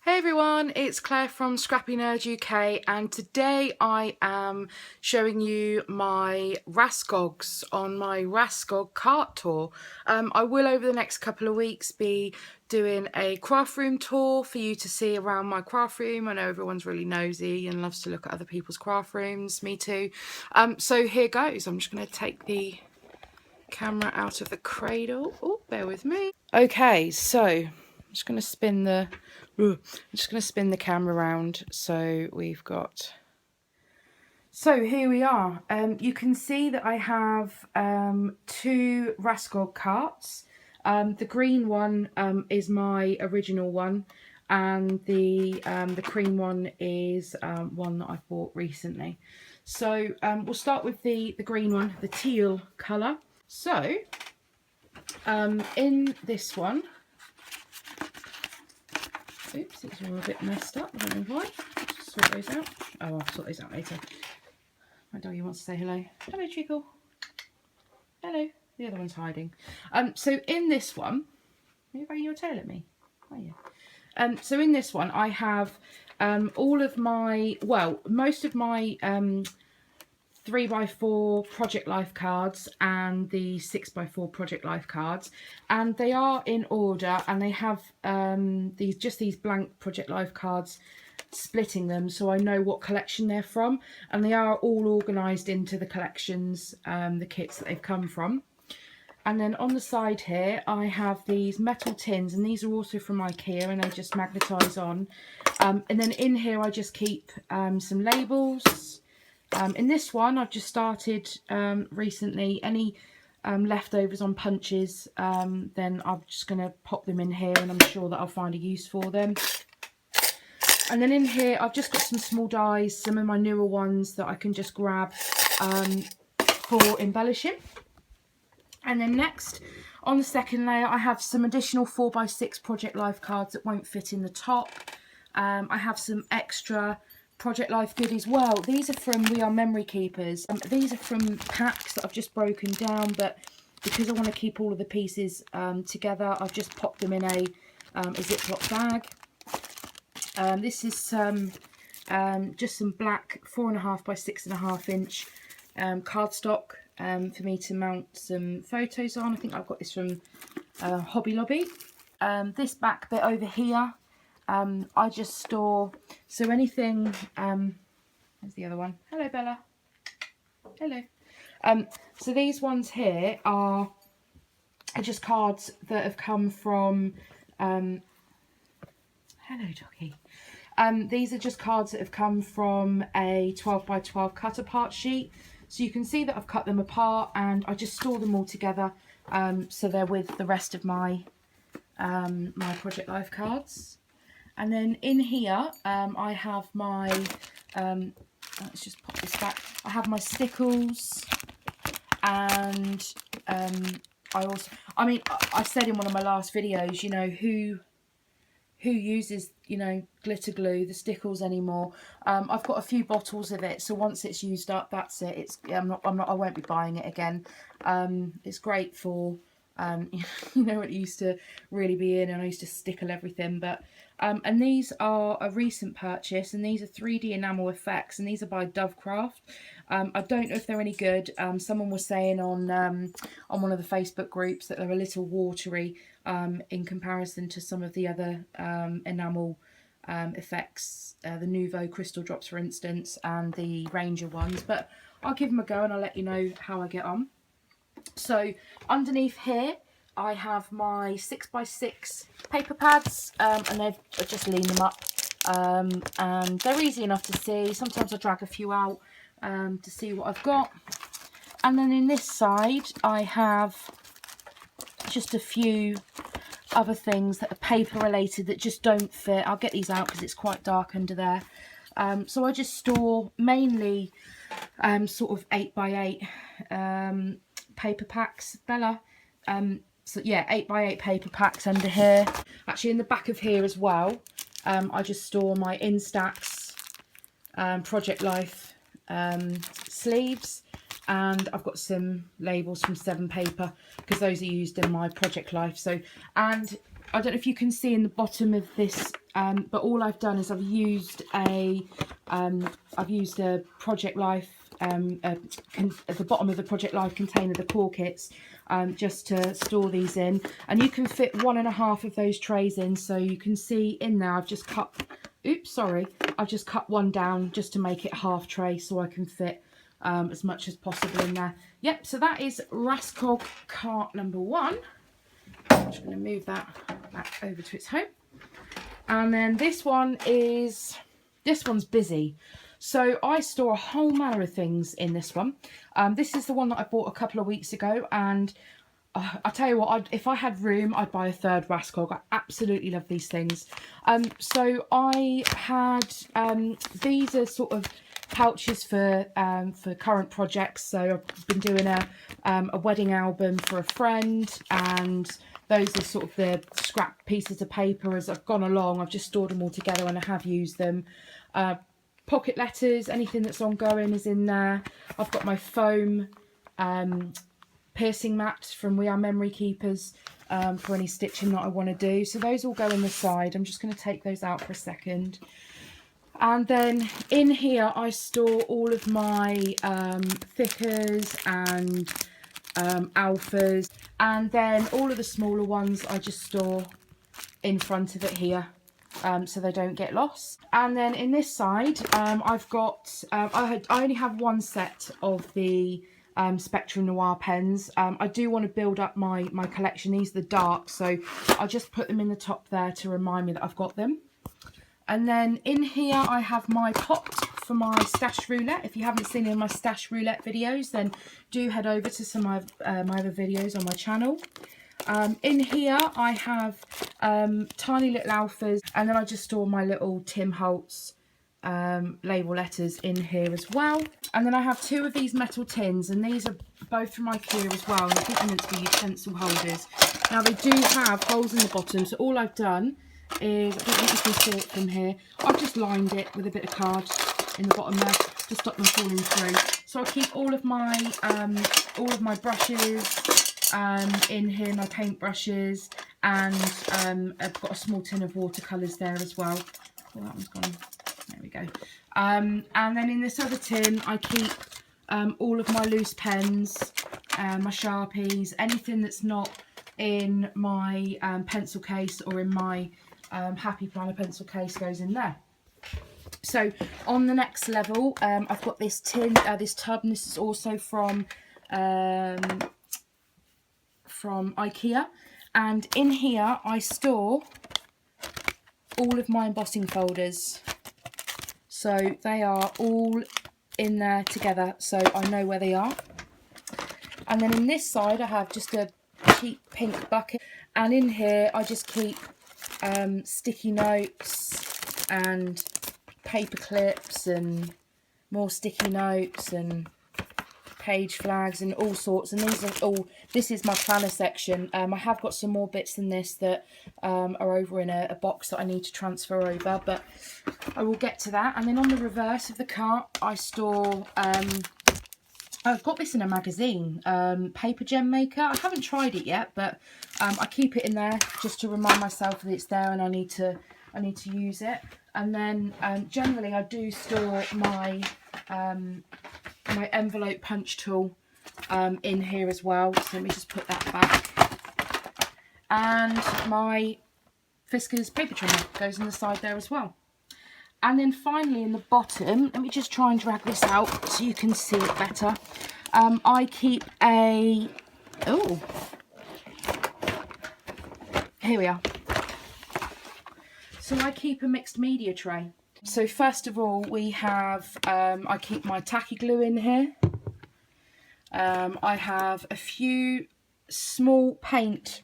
Hey everyone, it's Claire from Scrappy Nerd UK, and today I am showing you my Raskogs on my Raskog cart tour. I will over the next couple of weeks be doing a craft room tour for you to see around my craft room. I know everyone's really nosy and loves to look at other people's craft rooms, me too. So here goes. I'm just going to take the camera out of the cradle. Oh, bear with me. Okay, so I'm just going to spin the camera around. So we've got, so here we are. You can see that I have two Raskog carts. The green one is my original one, and the cream one is one that I've bought recently. So we'll start with the green one, the teal colour. So in this one, oops, it's all a bit messed up. I don't know why. Just sort those out. Oh, I'll sort those out later. My doggy wants to say hello. Hello, Chico. Hello. The other one's hiding. So in this one, are you wagging your tail at me? Are you? So in this one, I have all of my, well, most of my 3x4 Project Life cards and the 6x4 Project Life cards, and they are in order, and they have these blank Project Life cards splitting them so I know what collection they're from, and they are all organised into the collections, the kits that they've come from. And then on the side here I have these metal tins, and these are also from IKEA, and they just magnetise on. And then in here I just keep some labels. In this one, I've just started recently. Any leftovers on punches, then I'm just going to pop them in here, and I'm sure that I'll find a use for them. And then in here, I've just got some small dies, some of my newer ones that I can just grab for embellishing. And then next, on the second layer, I have some additional 4x6 Project Life cards that won't fit in the top. I have some extra Project Life goodies. Well, these are from We Are Memory Keepers. These are from packs that I've just broken down, but because I want to keep all of the pieces together, I've just popped them in a Ziploc bag. This is just some black 4.5 by 6.5 inch cardstock for me to mount some photos on. I think I've got this from Hobby Lobby. This back bit over here, I just store, so anything, there's the other one. Hello, Bella. Hello. So these ones here are just cards that have come from, hello, doggy. These are just cards that have come from a 12 by 12 cut apart sheet. So you can see that I've cut them apart, and I just store them all together, so they're with the rest of my my Project Life cards. And then in here, I have my, let's just pop this back. I have my stickles, and I also, I mean, I said in one of my last videos, you know, who uses, you know, glitter glue, the stickles anymore. I've got a few bottles of it, so once it's used up, that's it. It's I won't be buying it again. It's great for you know, it used to really be in, and I used to stickle everything. But and these are a recent purchase, and these are 3D enamel effects, and these are by Dovecraft. I don't know if they're any good. Someone was saying on one of the Facebook groups that they're a little watery in comparison to some of the other enamel effects, the Nouveau crystal drops, for instance, and the Ranger ones. But I'll give them a go, and I'll let you know how I get on. So underneath here I have my 6x6 paper pads, and I just lean them up, and they're easy enough to see. Sometimes I drag a few out to see what I've got. And then in this side I have just a few other things that are paper related that just don't fit. I'll get these out because it's quite dark under there. So I just store mainly sort of 8x8 paper packs, Bella. So yeah, 8x8 paper packs under here. Actually, in the back of here as well, I just store my Instax Project Life sleeves, and I've got some labels from 7 Paper because those are used in my Project Life. So, and I don't know if you can see in the bottom of this, but all I've done is I've used a Project Life, at the bottom of the Project Life container, the core kits, just to store these in. And you can fit 1.5 of those trays in. So you can see in there, I've just cut, I've just cut one down just to make it half tray so I can fit as much as possible in there. Yep, so that is Raskog cart number 1. I'm just going to move that back over to its home. And then this one's busy. So I store a whole manner of things in this one. This is the one that I bought a couple of weeks ago, and I tell you what, if I had room, I'd buy a third Raskog. I absolutely love these things. So I had, these are sort of pouches for current projects. So I've been doing a wedding album for a friend, and those are sort of the scrap pieces of paper. As I've gone along, I've just stored them all together and I have used them. Pocket letters, anything that's ongoing is in there. I've got my foam piercing mat from We Are Memory Keepers for any stitching that I want to do. So those all go in the side. I'm just going to take those out for a second. And then in here I store all of my thickers and alphas, and then all of the smaller ones I just store in front of it here, so they don't get lost. And then in this side, I've got I only have one set of the Spectrum Noir pens. I do want to build up my collection. These are the dark, so I'll just put them in the top there to remind me that I've got them. And then in here I have my pot for my stash roulette. If you haven't seen any of my stash roulette videos, then do head over to some of my other videos on my channel. In here I have tiny little alphas, and then I just store my little Tim Holtz label letters in here as well. And then I have 2 of these metal tins, and these are both from IKEA as well, and I think they're meant to be utensil holders. Now they do have holes in the bottom, so all I've done is, I don't think you can see it from here, I've just lined it with a bit of card in the bottom there to stop them falling through. So I keep all of my brushes in here, my paint brushes, and I've got a small tin of watercolours there as well. Oh, that one's gone. There we go. And then in this other tin I keep all of my loose pens, my Sharpies, anything that's not in my pencil case or in my Happy Planner pencil case goes in there. So on the next level, I've got this tin, this tub, and this is also from IKEA. And in here I store all of my embossing folders. So they are all in there together, so I know where they are. And then in this side I have just a cheap pink bucket, and in here I just keep sticky notes and paper clips and more sticky notes and page flags and all sorts. And these are all, this is my planner section. I have got some more bits than this that are over in a box that I need to transfer over, but I will get to that. And then on the reverse of the cart I store I've got this in a magazine, paper gem maker. I haven't tried it yet, but I keep it in there just to remind myself that it's there and I need to use it. And then generally I do store my my envelope punch tool in here as well. So let me just put that back. And my Fiskars paper trimmer goes in the side there as well. And then finally in the bottom, let me just try and drag this out so you can see it better. I keep a, oh, here we are. So I keep a mixed media tray. So first of all we have, I keep my tacky glue in here. I have a few small paint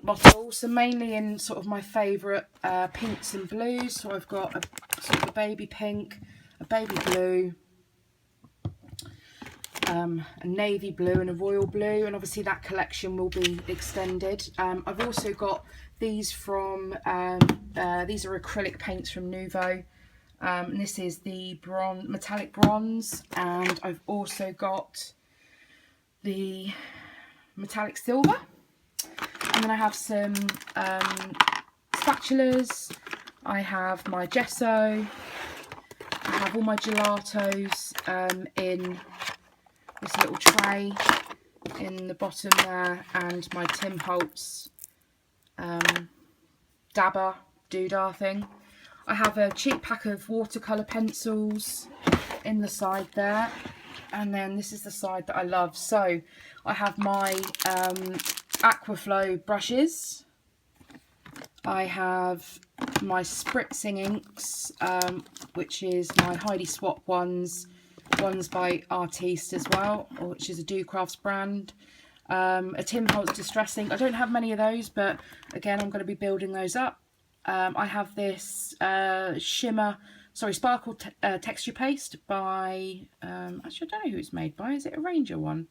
bottles, so mainly in sort of my favourite pinks and blues. So I've got a sort of a baby pink, a baby blue, a navy blue and a royal blue, and obviously that collection will be extended. I've also got these from, these are acrylic paints from Nuvo, and this is the metallic bronze, and I've also got the metallic silver. And then I have some spatulas. I have my gesso. I have all my gelatos in this little tray in the bottom there, and my Tim Holtz dabber doodah thing. I have a cheap pack of watercolour pencils in the side there, and then this is the side that I love. So I have my Aquaflow brushes. I have my spritzing inks, which is my Heidi Swap ones by Artiste as well, which is a Do Crafts brand. A Tim Holtz Distress ink. I don't have many of those, but again, I'm going to be building those up. I have this sparkle texture paste by, actually I don't know who it's made by. Is it a Ranger one?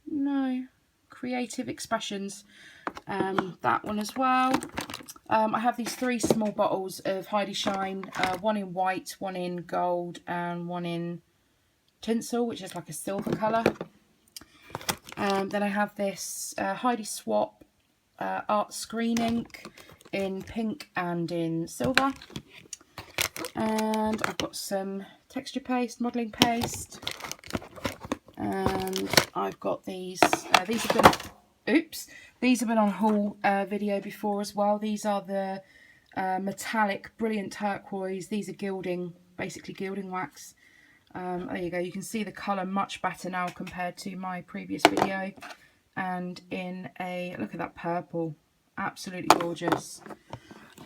No. Creative Expressions. That one as well. I have these 3 small bottles of Heidi Shine, one in white, one in gold, and one in tinsel, which is like a silver colour. Then I have this Heidi Swap art screen ink in pink and in silver. And I've got some texture paste, modelling paste. And I've got these. These have been on haul video before as well. These are the metallic brilliant turquoise. These are gilding, basically gilding wax. There you go. You can see the colour much better now compared to my previous video. And in a, look at that purple, absolutely gorgeous.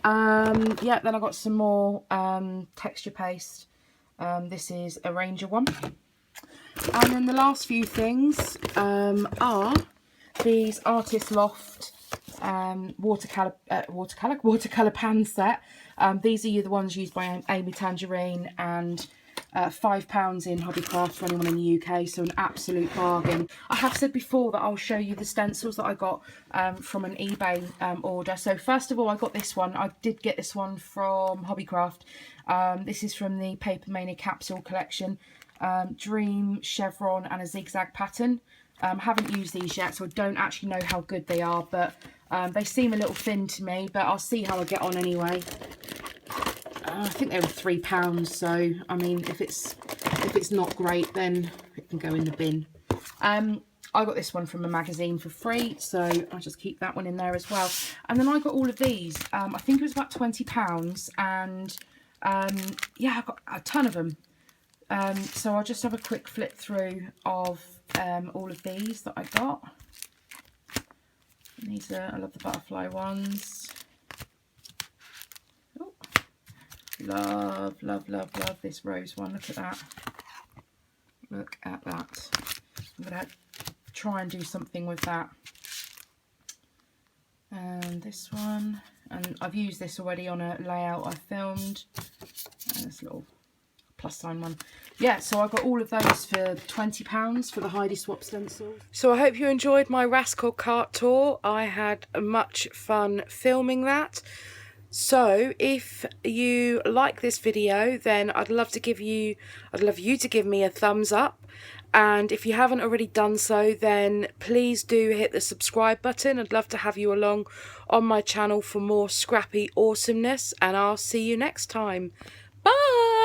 Yeah, then I got some more texture paste. This is a Ranger one. And then the last few things are these Artist Loft watercolour pan set. These are the ones used by Amy Tangerine, and £5 in Hobbycraft for anyone in the UK, so an absolute bargain. I have said before that I'll show you the stencils that I got from an eBay order. So first of all, I got this one. I did get this one from Hobbycraft. This is from the Paper Mania capsule collection. Dream, chevron, and a zigzag pattern. Haven't used these yet, so I don't actually know how good they are, but they seem a little thin to me, but I'll see how I get on anyway. I think they were £3, so I mean, if it's not great, then it can go in the bin. I got this one from a magazine for free, so I'll just keep that one in there as well. And then I got all of these. I think it was about £20, and yeah, I got a ton of them. So I'll just have a quick flip through of all of these that I got. And these are, I love the butterfly ones. Oh, love, love, love, love this rose one. Look at that. Look at that. I'm going to try and do something with that. And this one. And I've used this already on a layout I filmed. And this little plus sign one. Yeah, so I got all of those for £20 for the Heidi Swap stencils. So I hope you enjoyed my Raskog cart tour. I had much fun filming that. So if you like this video, then I'd love you to give me a thumbs up. And if you haven't already done so, then please do hit the subscribe button. I'd love to have you along on my channel for more scrappy awesomeness, and I'll see you next time. Bye!